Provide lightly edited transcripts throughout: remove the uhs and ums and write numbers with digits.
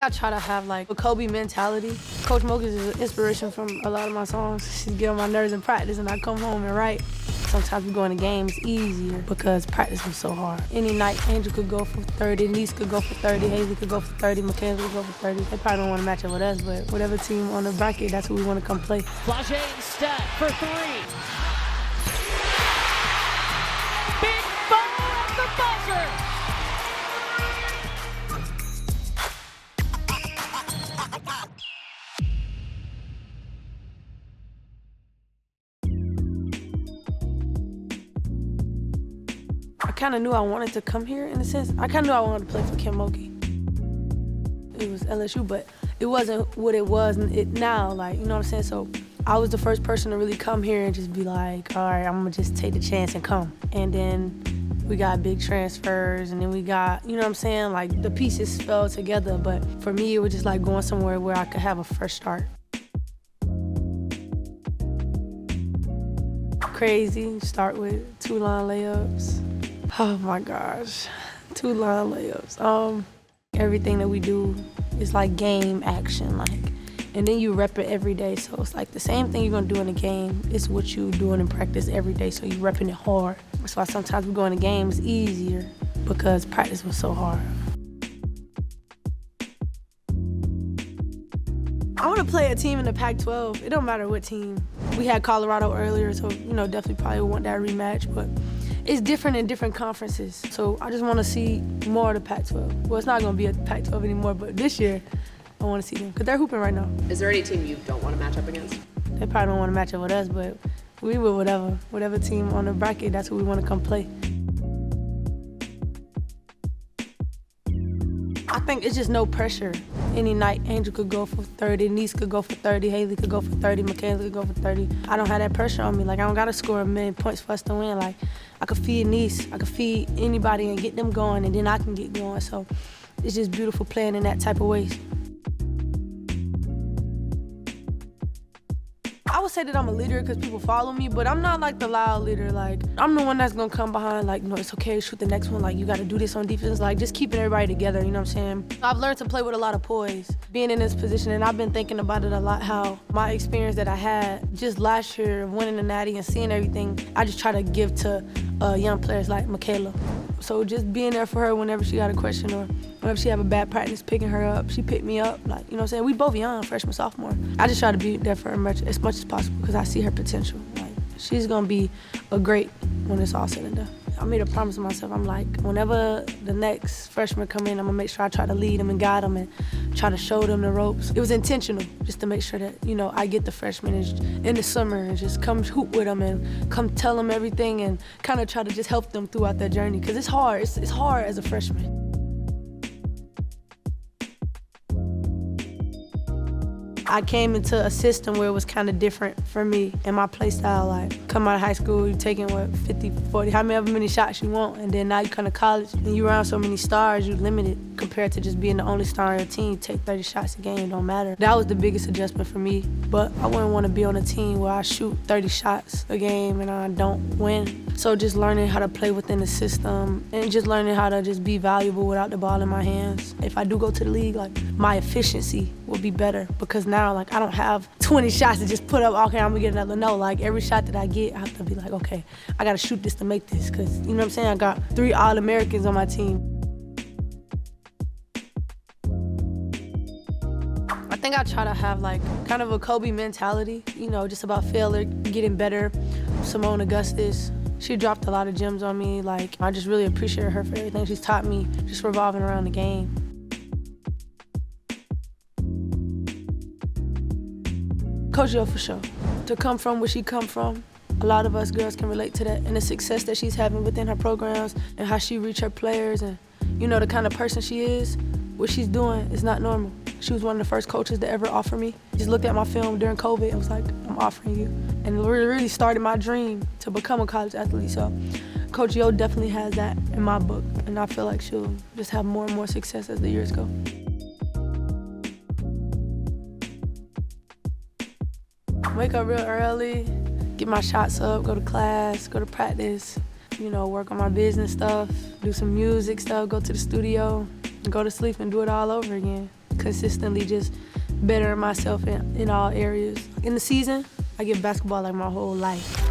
I try to have like a Kobe mentality. Coach Mokas is an inspiration from a lot of my songs. She get on my nerves in practice and I come home and write. Sometimes we go into games easier because practice was so hard. Any night, Angel could go for 30, Nice could go for 30, Haley could go for 30, Michaela could go for 30. They probably don't want to match up with us, but whatever team on the bracket, that's who we want to come play. Flau'jae instead for three. Big ball at the buzzer. I kind of knew I wanted to come here in a sense. I kind of knew I wanted to play for Kim Mulkey. It was LSU, but it wasn't what it was now, like, you know what I'm saying? So I was the first person to really come here and just be like, all right, I'm gonna just take the chance and come. And then we got big transfers, and then we got, you know what I'm saying? Like, the pieces fell together, but for me, it was just like going somewhere where I could have a fresh start. Crazy, start with 2-line layups. Oh my gosh, 2-line layups. Everything that we do is like game action, like, and then you rep it every day. So it's like the same thing you're gonna do in a game. It's what you doing in practice every day. So you repping it hard. That's why sometimes we go into games easier because practice was so hard. I want to play a team in the Pac-12. It don't matter what team. We had Colorado earlier, so you know definitely probably want that rematch, but it's different in different conferences. So I just want to see more of the Pac-12. Well, it's not going to be a Pac-12 anymore, but this year I want to see them because they're hooping right now. Is there any team you don't want to match up against? They probably don't want to match up with us, but we will whatever team on the bracket, that's who we want to come play. I think it's just no pressure. Any night, Angel could go for 30, Nice could go for 30, Haley could go for 30, Michaela could go for 30. I don't have that pressure on me. Like, I don't got to score a million points for us to win. Like, I could feed Nice, I could feed anybody and get them going, and then I can get going. So it's just beautiful playing in that type of ways. I would say that I'm a leader because people follow me, but I'm not like the loud leader. Like, I'm the one that's gonna come behind, like, no, it's okay, shoot the next one. Like, you gotta do this on defense. Like, just keeping everybody together, you know what I'm saying? I've learned to play with a lot of poise, being in this position, and I've been thinking about it a lot, how my experience that I had just last year, winning the Natty and seeing everything, I just try to give to young players like Michaela. So just being there for her whenever she got a question or whenever she have a bad practice, picking her up, she picked me up. Like, you know what I'm saying? We both young, freshman, sophomore. I just try to be there for her as much as possible because I see her potential. Like, she's gonna be a great when it's all said and done. I made a promise to myself. I'm like, whenever the next freshman come in, I'm gonna make sure I try to lead them and guide them and try to show them the ropes. It was intentional, just to make sure that, you know, I get the freshmen in the summer and just come hoop with them and come tell them everything and kind of try to just help them throughout their journey. Because it's hard. It's hard as a freshman. I came into a system where it was kind of different for me and my play style. Like, come out of high school, you're taking, 50, 40, however many shots you want, and then now you come to college and you around so many stars, you're limited compared to just being the only star on your team. Take 30 shots a game, it don't matter. That was the biggest adjustment for me, but I wouldn't want to be on a team where I shoot 30 shots a game and I don't win. So just learning how to play within the system and just learning how to just be valuable without the ball in my hands. If I do go to the league, like, my efficiency will be better because now, like, I don't have 20 shots to just put up, okay, I'm gonna get another. No, like, every shot that I get, I have to be like, okay, I gotta shoot this to make this, because, you know what I'm saying, I got 3 All-Americans on my team. I think I try to have, like, kind of a Kobe mentality, you know, just about failure, getting better. Simone Augustus, she dropped a lot of gems on me. Like, I just really appreciate her for everything she's taught me, just revolving around the game. Coach Yo, for sure. To come from where she come from, a lot of us girls can relate to that, and the success that she's having within her programs and how she reach her players, and, you know, the kind of person she is, what she's doing is not normal. She was one of the first coaches to ever offer me. Just looked at my film during COVID and was like, I'm offering you. And it really started my dream to become a college athlete. So Coach Yo definitely has that in my book, and I feel like she'll just have more and more success as the years go. Wake up real early, get my shots up, go to class, go to practice, you know, work on my business stuff, do some music stuff, go to the studio, go to sleep and do it all over again. consistently just bettering myself in all areas. In the season, I give basketball like my whole life.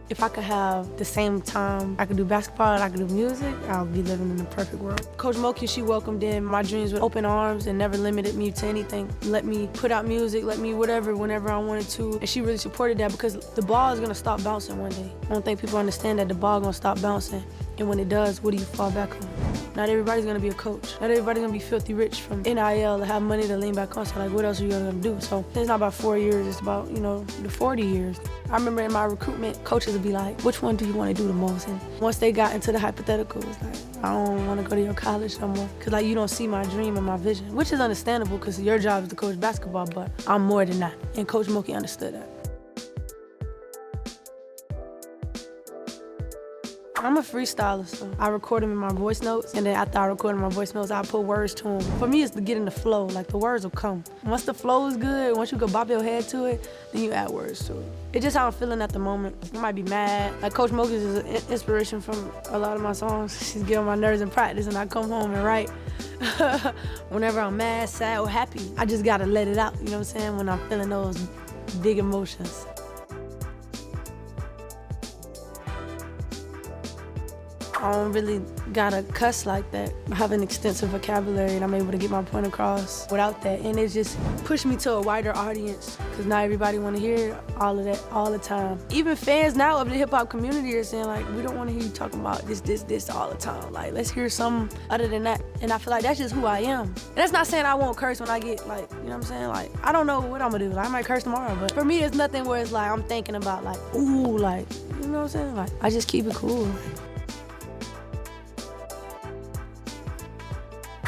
If I could have the same time I could do basketball and I could do music, I'll be living in the perfect world. Coach Moki, she welcomed in my dreams with open arms and never limited me to anything. Let me put out music, let me whatever, whenever I wanted to. And she really supported that because the ball is gonna stop bouncing one day. I don't think people understand that the ball gonna stop bouncing. And when it does, what do you fall back on? Not everybody's gonna be a coach. Not everybody's gonna be filthy rich from NIL to have money to lean back on. So like, what else are you gonna do? So it's not about 4 years, it's about, the 40 years. I remember in my recruitment, coaches would be like, which one do you wanna do the most? And once they got into the hypotheticals, like, I don't wanna go to your college no more. Cause like, you don't see my dream and my vision, which is understandable because your job is to coach basketball, but I'm more than that. And Coach Moki understood that. I'm a freestyler, so I record them in my voice notes, and then after I record in my voice notes, I put words to them. For me, it's to get in the flow, like the words will come. Once the flow is good, once you can bop your head to it, then you add words to it. It's just how I'm feeling at the moment. I might be mad. Like Coach Moki is an inspiration from a lot of my songs. She's getting on my nerves in practice, and I come home and write. Whenever I'm mad, sad, or happy, I just gotta let it out, you know what I'm saying? When I'm feeling those big emotions. I don't really gotta cuss like that. I have an extensive vocabulary and I'm able to get my point across without that. And it just pushed me to a wider audience because not everybody wanna hear all of that all the time. Even fans now of the hip hop community are saying like, we don't wanna hear you talking about this all the time. Like, let's hear something other than that. And I feel like that's just who I am. And that's not saying I won't curse when I get like, you know what I'm saying? Like, I don't know what I'm gonna do. Like, I might curse tomorrow, but for me, it's nothing where it's like, I'm thinking about like, ooh, like, you know what I'm saying? Like, I just keep it cool.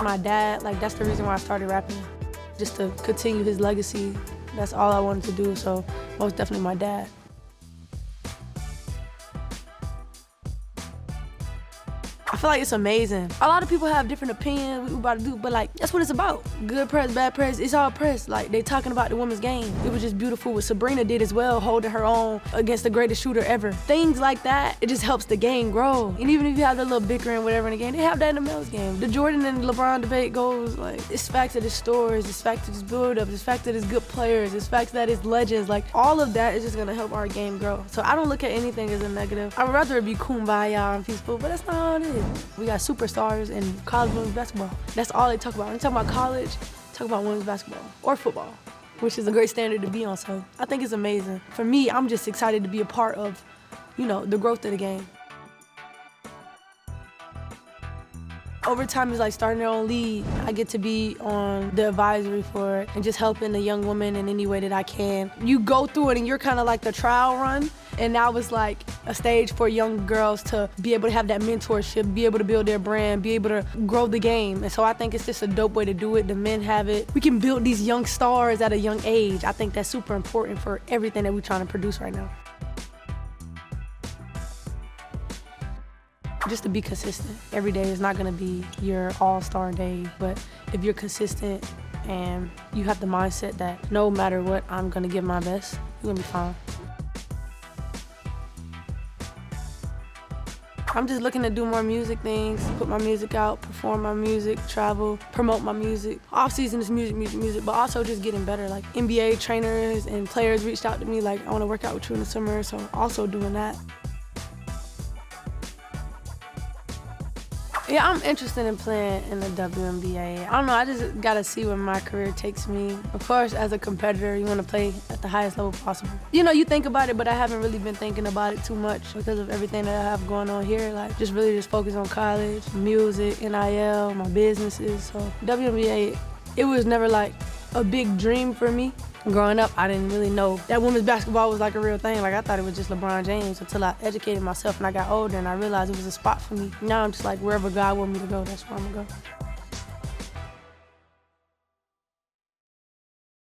My dad, like that's the reason why I started rapping, just to continue his legacy. That's all I wanted to do, so most definitely my dad. I feel like it's amazing. A lot of people have different opinions what we about to do, but like, that's what it's about. Good press, bad press, it's all press. Like, they talking about the women's game. It was just beautiful what Sabrina did as well, holding her own against the greatest shooter ever. Things like that, it just helps the game grow. And even if you have the little bickering, whatever in the game, they have that in the men's game. The Jordan and LeBron debate goes like, it's facts that it's stories, it's facts that it's build-up, it's facts that it's good players, it's facts that it's legends. Like, all of that is just gonna help our game grow. So I don't look at anything as a negative. I'd rather it be kumbaya and peaceful, but that's not how it is. We got superstars in college women's basketball. That's all they talk about. When they talk about college, talk about women's basketball or football, which is a great standard to be on. So I think it's amazing. For me, I'm just excited to be a part of, the growth of the game. Overtime is like starting their own league. I get to be on the advisory for it and just helping the young woman in any way that I can. You go through it and you're kind of like the trial run. And now it's like a stage for young girls to be able to have that mentorship, be able to build their brand, be able to grow the game. And so I think it's just a dope way to do it. The men have it. We can build these young stars at a young age. I think that's super important for everything that we're trying to produce right now. Just to be consistent. Every day is not gonna be your all-star day, but if you're consistent and you have the mindset that no matter what, I'm gonna give my best, you're gonna be fine. I'm just looking to do more music things, put my music out, perform my music, travel, promote my music. Off season is music, but also just getting better. Like NBA trainers and players reached out to me like, I wanna work out with you in the summer, so also doing that. Yeah, I'm interested in playing in the WNBA. I don't know, I just gotta see where my career takes me. Of course, as a competitor, you wanna play at the highest level possible. You think about it, but I haven't really been thinking about it too much because of everything that I have going on here. Like, just really focus on college, music, NIL, my businesses. So WNBA, it was never like a big dream for me. Growing up, I didn't really know that women's basketball was like a real thing. Like, I thought it was just LeBron James until I educated myself and I got older and I realized it was a spot for me. Now I'm just like, wherever God wants me to go, that's where I'm gonna go.